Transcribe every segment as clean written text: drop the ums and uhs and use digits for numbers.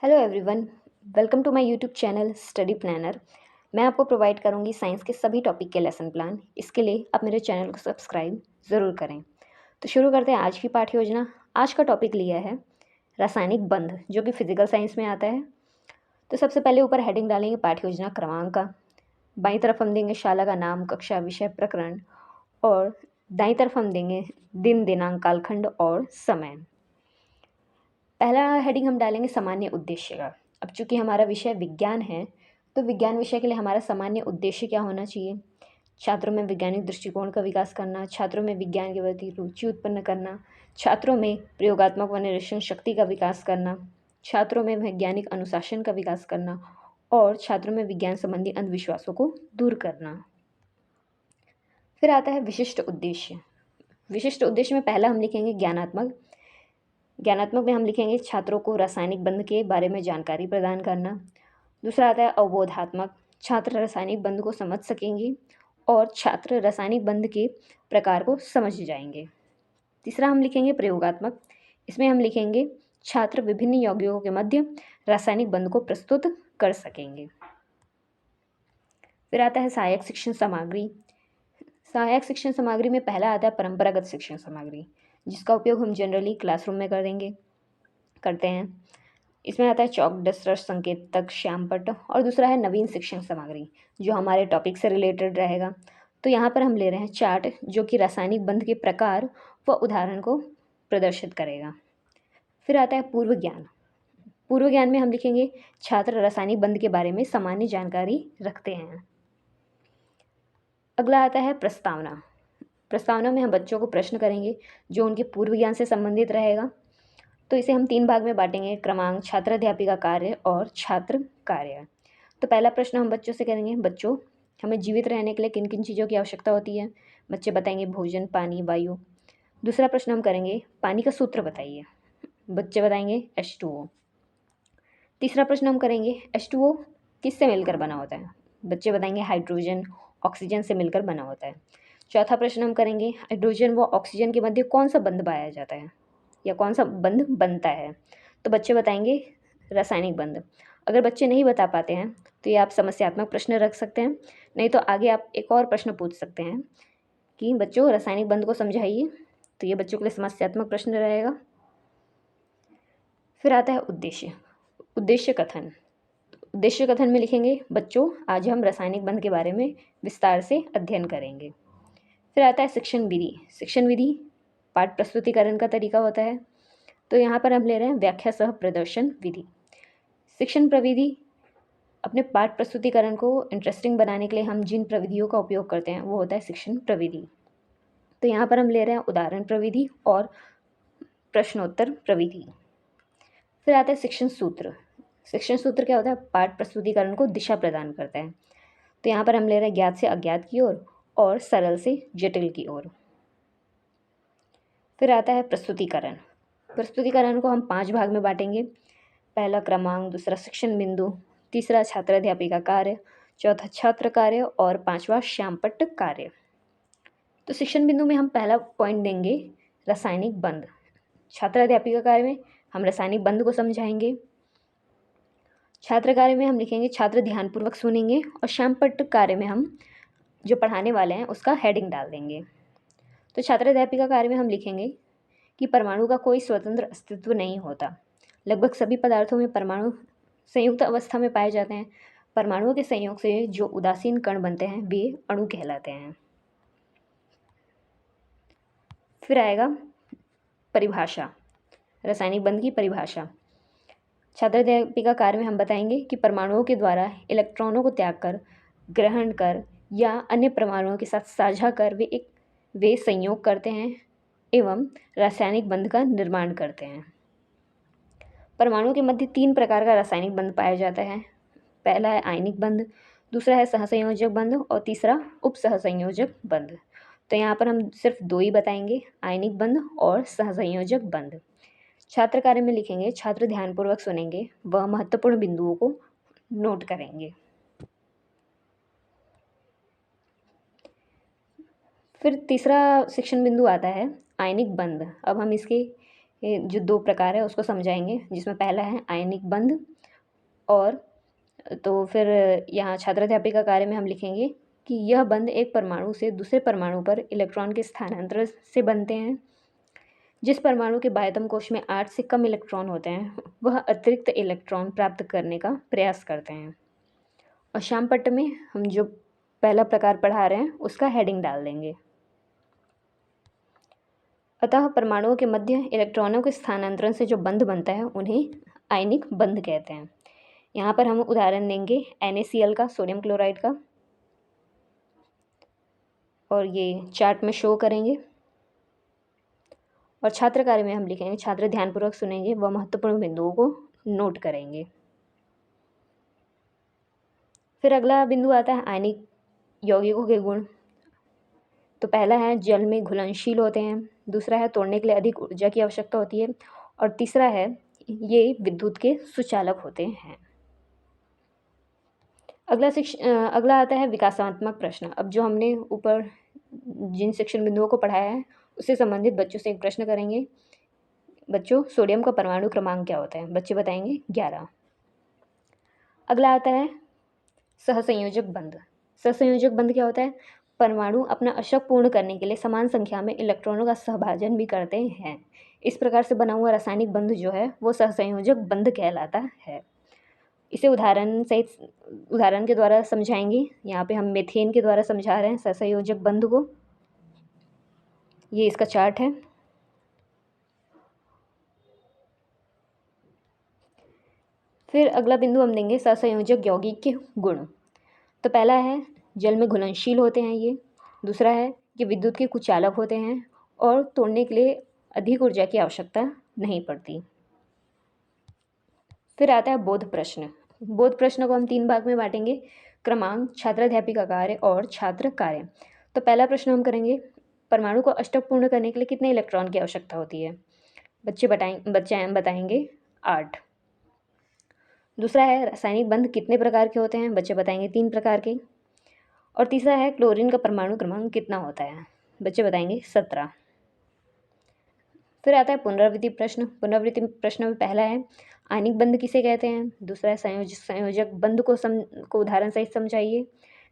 Hello everyone, welcome to my YouTube channel study planner. मैं आपको provide करूंगी science के सभी टॉपिक के लेसन प्लान। इसके लिए आप मेरे चैनल को सब्सक्राइब ज़रूर करें। तो शुरू करते हैं आज की पाठ्य योजना। आज का टॉपिक लिया है रासायनिक बंध, जो कि फिजिकल साइंस में आता है। तो सबसे पहले ऊपर हेडिंग डालेंगे पाठ्य योजना क्रमांक का। बाईं तरफ हम देंगे शाला का नाम, कक्षा, विषय, प्रकरण, और दाईं तरफ हम देंगे दिन, दिनांक, कालखंड और समय। पहला हेडिंग हम डालेंगे सामान्य उद्देश्य का। अब चूंकि हमारा विषय विज्ञान है, तो विज्ञान विषय के लिए हमारा सामान्य उद्देश्य क्या होना चाहिए? छात्रों में वैज्ञानिक दृष्टिकोण का विकास करना, छात्रों में विज्ञान के प्रति रुचि उत्पन्न करना, छात्रों में प्रयोगात्मक व निरीक्षण शक्ति का विकास करना, छात्रों में वैज्ञानिक अनुशासन का विकास करना और छात्रों में विज्ञान संबंधी अंधविश्वासों को दूर करना। फिर आता है विशिष्ट उद्देश्य। विशिष्ट उद्देश्य में पहला हम लिखेंगे ज्ञानात्मक। ज्ञानात्मक में हम लिखेंगे छात्रों को रासायनिक बंध के बारे में जानकारी प्रदान करना। दूसरा आता है अवबोधात्मक। छात्र रासायनिक बंध को समझ सकेंगे और छात्र रासायनिक बंध के प्रकार को समझ जाएंगे। तीसरा हम लिखेंगे प्रयोगात्मक। इसमें हम लिखेंगे छात्र विभिन्न यौगिकों के मध्य रासायनिक बंध को प्रस्तुत कर सकेंगे। फिर आता है सहायक शिक्षण सामग्री। सहायक शिक्षण सामग्री में पहला आता है परंपरागत शिक्षण सामग्री, जिसका उपयोग हम जनरली क्लासरूम में करते हैं। इसमें आता है चौक, डस्टर, संकेतक, श्यामपट्ट, और दूसरा है नवीन शिक्षण सामग्री, जो हमारे टॉपिक से रिलेटेड रहेगा। तो यहाँ पर हम ले रहे हैं चार्ट, जो कि रासायनिक बंध के प्रकार व उदाहरण को प्रदर्शित करेगा। फिर आता है पूर्व ज्ञान। पूर्व ज्ञान में हम लिखेंगे छात्र रासायनिक बंध के बारे में सामान्य जानकारी रखते हैं। अगला आता है प्रस्तावना। प्रस्तावना में हम बच्चों को प्रश्न करेंगे जो उनके पूर्व ज्ञान से संबंधित रहेगा। तो इसे हम 3 भाग में बांटेंगे: क्रमांक, छात्र अध्यापिका कार्य और छात्र कार्य। तो पहला प्रश्न हम बच्चों से करेंगे, बच्चों हमें जीवित रहने के लिए किन किन चीज़ों की आवश्यकता होती है? बच्चे बताएंगे भोजन, पानी, वायु। दूसरा प्रश्न हम करेंगे पानी का सूत्र बताइए। बच्चे बताएंगे H2O। तीसरा प्रश्न हम करेंगे H2O किससे मिलकर बना होता है? बच्चे बताएंगे हाइड्रोजन, ऑक्सीजन से मिलकर बना होता है। चौथा प्रश्न हम करेंगे हाइड्रोजन व ऑक्सीजन के मध्य कौन सा बंध पाया जाता है या कौन सा बंध बनता है? तो बच्चे बताएंगे रासायनिक बंध। अगर बच्चे नहीं बता पाते हैं तो ये आप समस्यात्मक प्रश्न रख सकते हैं, नहीं तो आगे आप एक और प्रश्न पूछ सकते हैं कि बच्चों रासायनिक बंध को समझाइए। तो ये बच्चों के लिए समस्यात्मक प्रश्न रहेगा। फिर आता है उद्देश्य। उद्देश्य कथन। उद्देश्य कथन में लिखेंगे बच्चों आज हम रासायनिक बंध के बारे में विस्तार से अध्ययन करेंगे। फिर आता है शिक्षण विधि। शिक्षण विधि पाठ प्रस्तुतिकरण का तरीका होता है। तो यहाँ पर हम ले रहे हैं व्याख्या सह प्रदर्शन विधि। शिक्षण प्रविधि अपने पाठ प्रस्तुतिकरण को इंटरेस्टिंग बनाने के लिए हम जिन प्रविधियों का उपयोग करते हैं वो होता है शिक्षण प्रविधि। तो यहाँ पर हम ले रहे हैं उदाहरण प्रविधि और प्रश्नोत्तर प्रविधि। फिर आता है शिक्षण सूत्र। शिक्षण सूत्र क्या होता है? पाठ प्रस्तुतिकरण को दिशा प्रदान करता है। तो यहाँ पर हम ले रहे हैं ज्ञात से अज्ञात की ओर और सरल से जटिल की ओर। फिर आता है प्रस्तुतिकरण। प्रस्तुतिकरण को हम 5 भाग में बांटेंगे। पहला क्रमांक, दूसरा शिक्षण बिंदु, तीसरा छात्र अध्यापिका कार्य, चौथा छात्र कार्य और 5वां श्यामपट्ट कार्य। तो शिक्षण बिंदु में हम पहला पॉइंट देंगे रासायनिक बंध। छात्र अध्यापिका कार्य में हम रासायनिक बंध को समझाएंगे। छात्र कार्य में हम लिखेंगे छात्र ध्यानपूर्वक सुनेंगे, और श्यामपट्ट कार्य में हम जो पढ़ाने वाले हैं उसका हेडिंग डाल देंगे। तो छात्र अध्यापिका कार्य में हम लिखेंगे कि परमाणु का कोई स्वतंत्र अस्तित्व नहीं होता। लगभग सभी पदार्थों में परमाणु संयुक्त अवस्था में पाए जाते हैं। परमाणुओं के संयोग से जो उदासीन कण बनते हैं वे अणु कहलाते हैं। फिर आएगा परिभाषा, रासायनिक बंध की परिभाषा। छात्र अध्यापिका कार्य में हम बताएंगे कि परमाणुओं के द्वारा इलेक्ट्रॉनों को त्याग कर, ग्रहण कर या अन्य परमाणुओं के साथ साझा कर वे संयोग करते हैं एवं रासायनिक बंध का निर्माण करते हैं। परमाणुओं के मध्य 3 प्रकार का रासायनिक बंध पाया जाता है। पहला है आयनिक बंध, दूसरा है सहसंयोजक बंध और तीसरा उपसहसंयोजक बंध। तो यहाँ पर हम सिर्फ 2 ही बताएंगे, आयनिक बंध और सहसंयोजक बंध। छात्र कार्य में लिखेंगे छात्र ध्यानपूर्वक सुनेंगे व महत्वपूर्ण बिंदुओं को नोट करेंगे। फिर तीसरा शिक्षण बिंदु आता है आयनिक बंध। अब हम इसके ये जो 2 प्रकार है उसको समझाएंगे, जिसमें पहला है आयनिक बंध। और तो फिर यहाँ छात्र-अध्यापिका कार्य में हम लिखेंगे कि यह बंध एक परमाणु से दूसरे परमाणु पर इलेक्ट्रॉन के स्थानांतरण से बनते हैं। जिस परमाणु के बाह्यतम कोश में 8 से कम इलेक्ट्रॉन होते हैं, वह अतिरिक्त इलेक्ट्रॉन प्राप्त करने का प्रयास करते हैं। और श्याम पट्ट में हम जो पहला प्रकार पढ़ा रहे हैं उसका हेडिंग डाल देंगे। अतः परमाणुओं के मध्य इलेक्ट्रॉनों के स्थानांतरण से जो बंध बनता है उन्हें आयनिक बंध कहते हैं। यहाँ पर हम उदाहरण देंगे NaCl का, सोडियम क्लोराइड का, और ये चार्ट में शो करेंगे। और छात्र कार्य में हम लिखेंगे, छात्र ध्यानपूर्वक सुनेंगे व महत्वपूर्ण बिंदुओं को नोट करेंगे। फिर अगला बिंदु आता है आयनिक यौगिकों के गुण। तो पहला है जल में घुलनशील होते हैं, दूसरा है तोड़ने के लिए अधिक ऊर्जा की आवश्यकता होती है, और तीसरा है ये विद्युत के सुचालक होते हैं। अगला आता है विकासात्मक प्रश्न। अब जो हमने ऊपर जिन शिक्षण बिंदुओं को पढ़ाया है उससे संबंधित बच्चों से एक प्रश्न करेंगे। बच्चों, सोडियम का परमाणु क्रमांक क्या होता है? बच्चे बताएंगे 11। अगला आता है सहसंयोजक बंध। सहसंयोजक बंध क्या होता है? परमाणु अपना अशक पूर्ण करने के लिए समान संख्या में इलेक्ट्रॉनों का सहभाजन भी करते हैं। इस प्रकार से बना हुआ रासायनिक बंध जो है वो सहसंयोजक बंध कहलाता है। इसे उदाहरण के द्वारा समझाएंगे। यहाँ पे हम मीथेन के द्वारा समझा रहे हैं सहसंयोजक बंध को। ये इसका चार्ट है। फिर अगला बिंदु हम देंगे सहसंयोजक यौगिक के गुण। तो पहला है जल में घुलनशील होते हैं ये, दूसरा है कि विद्युत के कुचालक होते हैं और तोड़ने के लिए अधिक ऊर्जा की आवश्यकता नहीं पड़ती। फिर आता है बोध प्रश्न। बोध प्रश्न को हम 3 भाग में बांटेंगे, क्रमांक, छात्र-अध्यापिका कार्य और छात्र कार्य। तो पहला प्रश्न हम करेंगे, परमाणु को अष्टक पूर्ण करने के लिए कितने इलेक्ट्रॉन की आवश्यकता होती है? बच्चे बताएंगे 8। दूसरा है रासायनिक बंध कितने प्रकार के होते हैं? बच्चे बताएंगे 3 प्रकार के। और तीसरा है क्लोरीन का परमाणु क्रमांक कितना होता है? बच्चे बताएंगे 17। फिर आता है पुनरावृत्ति प्रश्न। पुनरावृत्ति प्रश्न में पहला है आयनिक बंध किसे कहते हैं, दूसरा है संयोजक बंध को उदाहरण सहित समझाइए,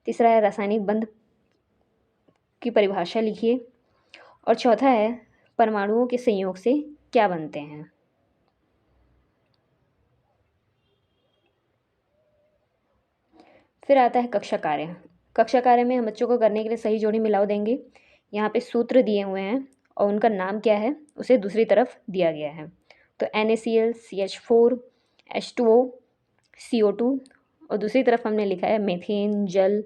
तीसरा है रासायनिक बंध की परिभाषा लिखिए, और चौथा है परमाणुओं के संयोग से क्या बनते हैं। फिर आता है कक्षा कार्य। कक्षा कार्य में हम बच्चों को करने के लिए सही जोड़ी मिलाव देंगे। यहाँ पे सूत्र दिए हुए हैं और उनका नाम क्या है उसे दूसरी तरफ दिया गया है। तो NaCl, CH4, H2O, CO2, और दूसरी तरफ हमने लिखा है मीथेन, जल,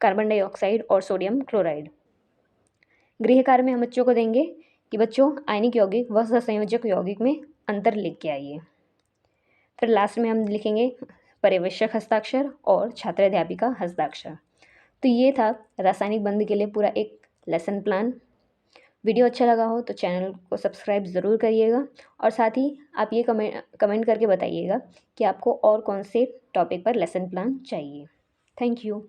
कार्बन डाइऑक्साइड और सोडियम क्लोराइड। गृह कार्य में हम बच्चों को देंगे कि बच्चों आयनिक यौगिक व सहसंयोजक यौगिक में अंतर लिख के आइए। फिर लास्ट में हम लिखेंगे पर्यवेक्षक हस्ताक्षर और छात्र अध्यापिका हस्ताक्षर। तो ये था रासायनिक बंध के लिए पूरा एक लेसन प्लान। वीडियो अच्छा लगा हो तो चैनल को सब्सक्राइब ज़रूर करिएगा, और साथ ही आप ये कमेंट करके बताइएगा कि आपको और कौन से टॉपिक पर लेसन प्लान चाहिए। Thank you.